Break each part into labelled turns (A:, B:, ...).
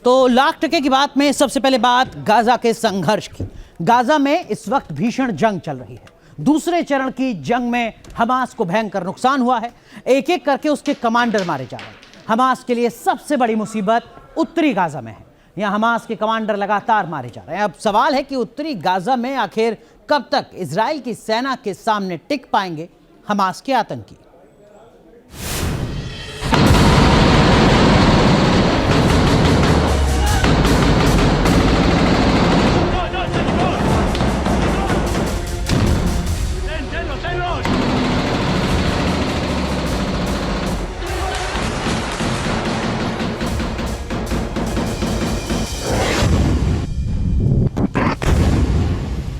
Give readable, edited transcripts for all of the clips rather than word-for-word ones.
A: तो लाख टके की बात में सबसे पहले बात गाजा के संघर्ष की। गाजा में इस वक्त भीषण जंग चल रही है। दूसरे चरण की जंग में हमास को भयंकर नुकसान हुआ है। एक एक करके उसके कमांडर मारे जा रहे हैं। हमास के लिए सबसे बड़ी मुसीबत उत्तरी गाजा में है। यहां हमास के कमांडर लगातार मारे जा रहे हैं। अब सवाल है कि उत्तरी गाजा में आखिर कब तक इजराइल की सेना के सामने टिक पाएंगे हमास के आतंकी।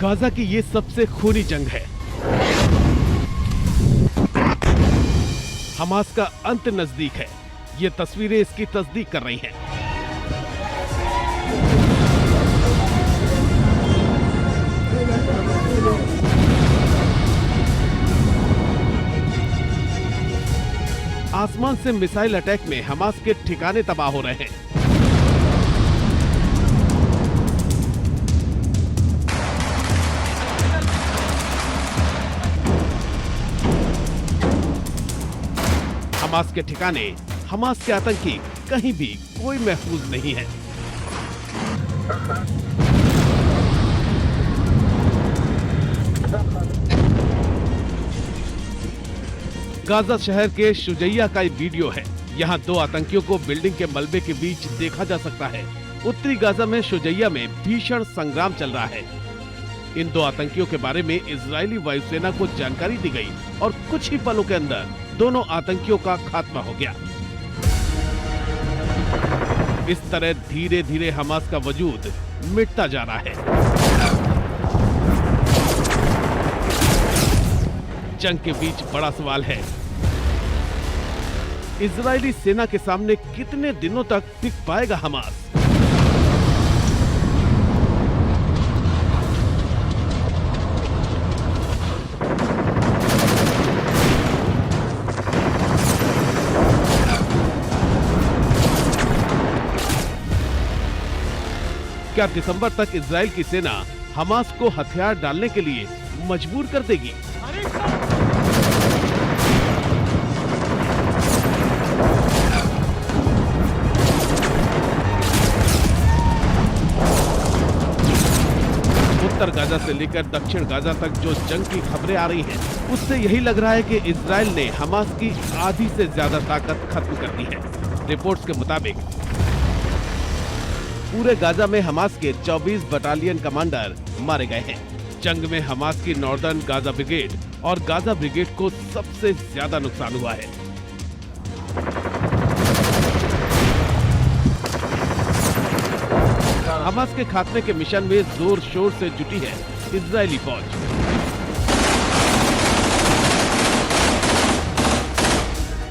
B: गाजा की ये सबसे खूनी जंग है। हमास का अंत नजदीक है। ये तस्वीरें इसकी तस्दीक कर रही हैं। आसमान से मिसाइल अटैक में हमास के ठिकाने तबाह हो रहे हैं। हमास के ठिकाने, हमास के आतंकी कहीं भी कोई महफूज नहीं है। गाजा शहर के शुजैया का वीडियो है। यहाँ दो आतंकियों को बिल्डिंग के मलबे के बीच देखा जा सकता है। उत्तरी गाजा में शुजैया में भीषण संग्राम चल रहा है। इन दो आतंकियों के बारे में इजरायली वायुसेना को जानकारी दी गई और कुछ ही पलों के अंदर दोनों आतंकियों का खात्मा हो गया। इस तरह धीरे धीरे हमास का वजूद मिटता जा रहा है। जंग के बीच बड़ा सवाल है, इजरायली सेना के सामने कितने दिनों तक टिक पाएगा हमास। क्या दिसंबर तक इजराइल की सेना हमास को हथियार डालने के लिए मजबूर कर देगी? उत्तर गाजा से लेकर दक्षिण गाजा तक जो जंग की खबरें आ रही हैं, उससे यही लग रहा है कि इजराइल ने हमास की आधी से ज्यादा ताकत खत्म कर दी है। रिपोर्ट्स के मुताबिक पूरे गाजा में हमास के 24 बटालियन कमांडर मारे गए हैं। जंग में हमास की नॉर्दर्न गाजा ब्रिगेड और गाजा ब्रिगेड को सबसे ज्यादा नुकसान हुआ है। हमास के खात्मे के मिशन में जोर शोर से जुटी है इजरायली फौज।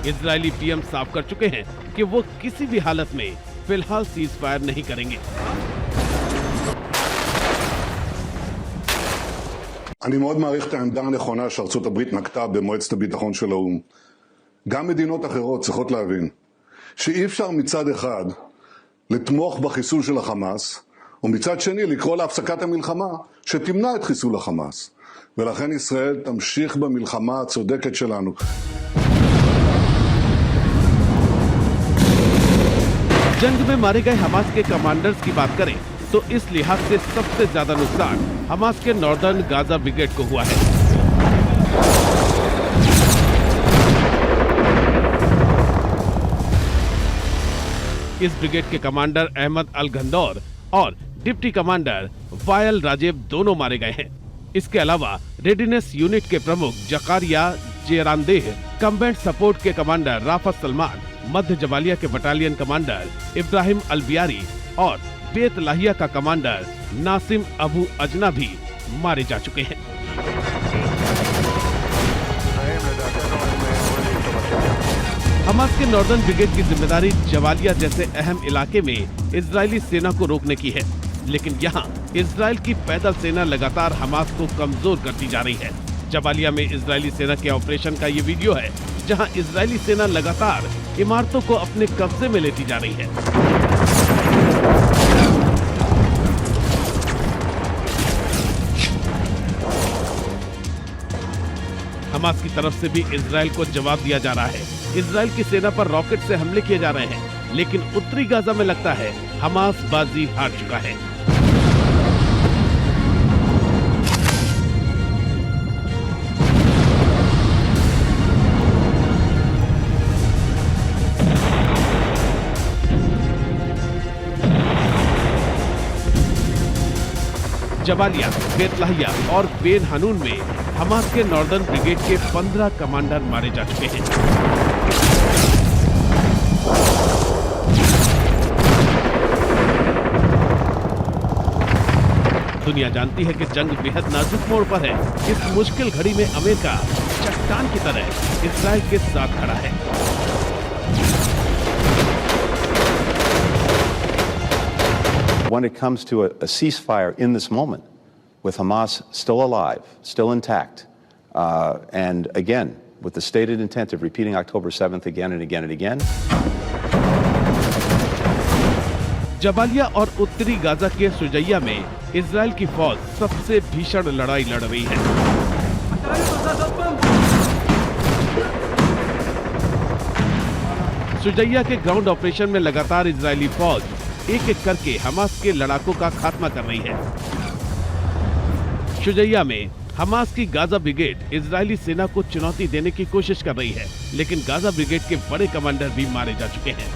B: इजरायली पीएम साफ कर चुके हैं कि वो किसी भी हालत में फिलहाल सीज फायर नहीं करेंगे।
C: אני מאוד מעריך את העמדה הנכונה שארצות הברית נקטה במועצת הביטחון של האו"ם. גם מדינות אחרות צריכות להבין שאי אפשר מצד אחד לתמוך בחיסול של החמאס, ומצד שני לקרוא להפסקת המלחמה שתמנע את חיסול החמאס. ולכן ישראל תמשיך במלחמה הצודקת שלנו.
B: जंग में मारे गए हमास के कमांडर्स की बात करें तो इस लिहाज से सबसे ज्यादा नुकसान हमास के नॉर्दर्न गाजा ब्रिगेड को हुआ है। इस ब्रिगेड के कमांडर अहमद अल गंदौर और डिप्टी कमांडर वायल राजेब दोनों मारे गए हैं। इसके अलावा रेडीनेस यूनिट के प्रमुख जकारिया जेरानदेह, कम्बैट सपोर्ट के कमांडर राफत सलमान, मध्य जबालिया के बटालियन कमांडर इब्राहिम अलबियारी और बेत लाहिया का कमांडर नासिम अबू अजना भी मारे जा चुके हैं। हमास के नॉर्दर्न ब्रिगेड की जिम्मेदारी जबालिया जैसे अहम इलाके में इजरायली सेना को रोकने की है, लेकिन यहाँ इजराइल की पैदल सेना लगातार हमास को कमजोर करती जा रही है। जबालिया में इजरायली सेना के ऑपरेशन का ये वीडियो है, जहां इजरायली सेना लगातार इमारतों को अपने कब्जे में लेती जा रही है। हमास की तरफ से भी इजराइल को जवाब दिया जा रहा है। इजराइल की सेना पर रॉकेट से हमले किए जा रहे हैं, लेकिन उत्तरी गाजा में लगता है हमास बाजी हार चुका है। जबालिया, बेतलाहिया और बेन हनून में हमास के नॉर्दर्न ब्रिगेड के 15 कमांडर मारे जा चुके हैं। दुनिया जानती है कि जंग बेहद नाजुक मोड़ पर है। इस मुश्किल घड़ी में अमेरिका चट्टान की तरह इजराइल के साथ खड़ा है।
D: When it comes to a ceasefire in this moment, with Hamas still alive, still intact, and again, with the stated intent of repeating October 7th again and again and again.
B: Jabalia और उत्तरी Gaza के सुजैया में Israel की फौज सबसे भीषण लड़ाई लड़ रही है। सुजैया के ग्राउंड ऑपरेशन में लगातार इजरायली फौज एक एक करके हमास के लड़ाकों का खात्मा कर रही है। शुजैया में हमास की गाजा ब्रिगेड इजरायली सेना को चुनौती देने की कोशिश कर रही है, लेकिन गाजा ब्रिगेड के बड़े कमांडर भी मारे जा चुके हैं।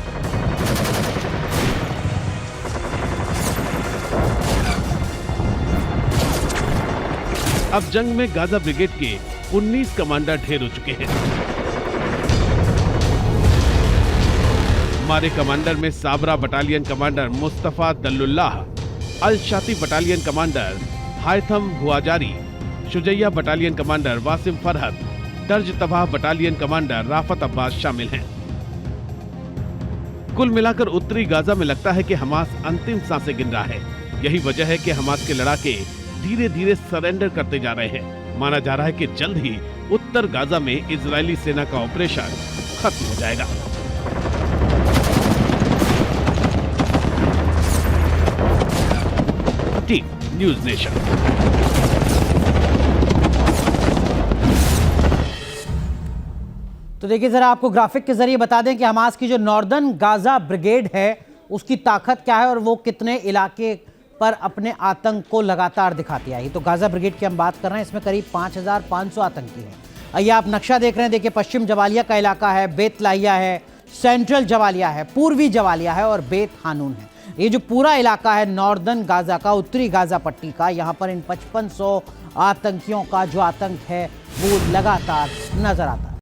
B: अब जंग में गाजा ब्रिगेड के 19 कमांडर ढेर हो चुके हैं। मारे कमांडर में साबरा बटालियन कमांडर मुस्तफा दल्लुल्लाह, Al Shati battalion commander Haitham हुआजारी, Shujaiya battalion commander Wasim Farhat, दर्ज तबाह बटालियन कमांडर राफत अब्बास शामिल हैं। कुल मिलाकर उत्तरी गाजा में लगता है कि हमास अंतिम सांसें गिन रहा है। यही वजह है कि हमास के लड़ाके धीरे धीरे सरेंडर करते जा रहे हैं। माना जा रहा है कि जल्द ही उत्तर गाजा में इजरायली सेना का ऑपरेशन खत्म हो जाएगा। News nation.
A: तो देखिए जरा आपको ग्राफिक के जरिए बता दें कि हमास की जो नॉर्दर्न गाजा ब्रिगेड है उसकी ताकत क्या है और वो कितने इलाके पर अपने आतंक को लगातार दिखाती आई। तो गाजा ब्रिगेड की हम बात कर रहे हैं, इसमें करीब 5,500 आतंकी हैं। आइए आप नक्शा देख रहे हैं, देखिए पश्चिम जबालिया का इलाका है, बेतलाहिया है, सेंट्रल जबालिया है, पूर्वी जबालिया है और बेत हानून है। ये जो पूरा इलाका है नॉर्दर्न गाजा का, उत्तरी गाजा पट्टी का, यहाँ पर इन 5500 आतंकियों का जो आतंक है वो लगातार नजर आता है।